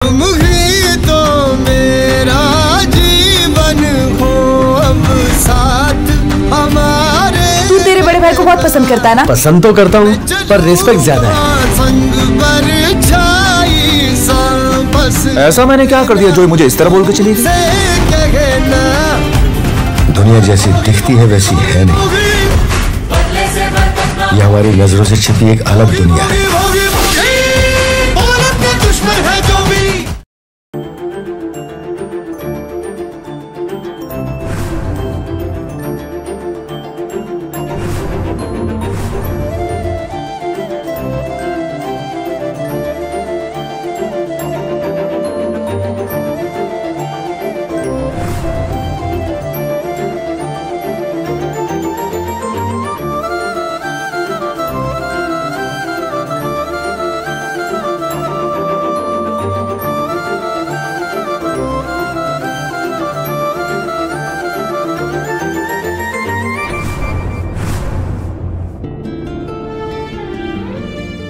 तुम ही तो मेरा जीवन हो अब साथ हमारे। तू तेरे बड़े भाई को बहुत पसंद करता है ना? पसंद तो करता हूँ पर रिस्पेक्ट ज्यादा है। संग ऐसा मैंने क्या कर दिया जो मुझे इस तरह बोल के चली गई? दुनिया जैसी दिखती है वैसी है नहीं, ये हमारी नजरों से छिपी एक अलग दुनिया है।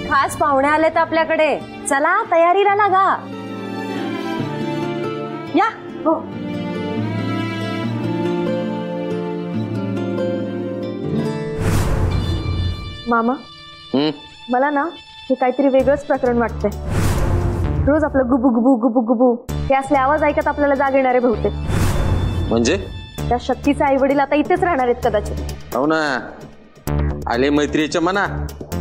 खास पाहुणे आले तर आपल्याकडे, चला तयारीला लागा या। हो मामा, मला ना हे काहीतरी वेगळंच प्रकरण वाटतंय। रोज आपलं गुबू गुबू गुबू गुबू हे असले आवाज ऐकत आपल्याला जाग येणारे बहुतेक। म्हणजे त्या शक्तीचे आई वडील आता इथेच राहणार आहेत कदाचित। हो ना, आले मैत्रीच्या मना,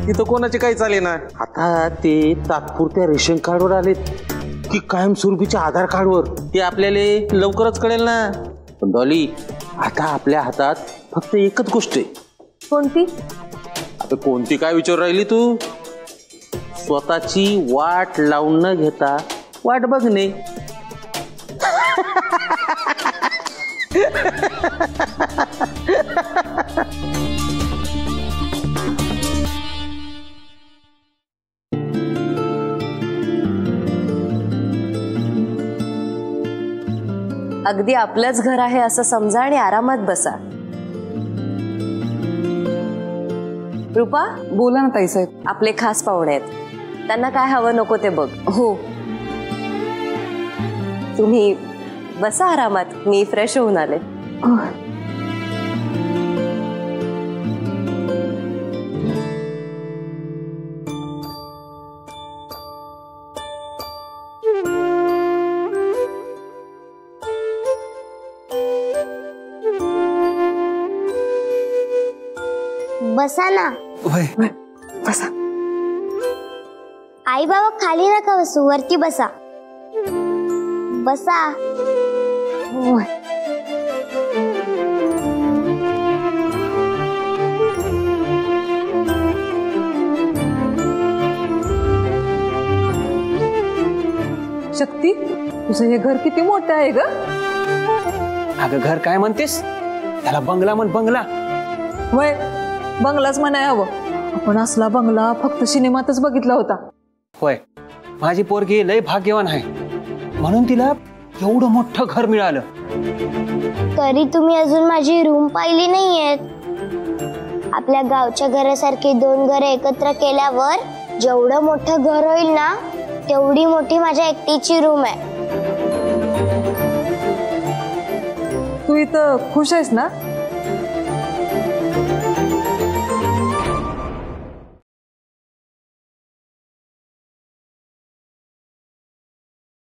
तिथं कोणाचे काही चाले ना। आता ते तात्पुरत्या रेशन कार्डवर आलेत की कायमस्वरूपीच्या आधार कार्डवर, ते आपल्याला लवकरच कळेल ना। पण डॉली, आता आपल्या हातात फक्त एकच गोष्ट आहे। कोणती? आता कोणती काय विचार राहिली तू? स्वतःची वाट लावून न घेता वाट बघणे। अगदी आपलंच घर आहे असं समजा आणि आरामात बसा। रूपा, बोला ना ताईसाहेब। आपले खास पाहुणे आहेत, त्यांना काय हवं नको ते बघ। हो, तुम्ही बसा आरामात, मी फ्रेश होऊन आले। बसा ना। बसा। आई बाबा खाली नका बसू, वरती बसा। बसा। शक्ती, तुझं हे घर किती मोठं आहे ग? अगं घर काय म्हणतेस? त्याला बंगला म्हण, बंगला। वय, बंगलाच म्हणाय हवं। आपण असला बंगला फक्त सिनेमातच बघितला होता। होय, माझी पोरगी लय भाग्यवान आहे म्हणून तिला एवढं मोठं घर मिळालं। तरी तुम्ही अजून माझी रूम पाहिली नाहीयेत। आपल्या गावच्या घरासारखी 2 घरं एकत्र केल्यावर जेवढं मोठं घर होईल ना, तेवढी मोठी माझ्या एकटीची रूम आहे। तू इथं खुश आहेस ना?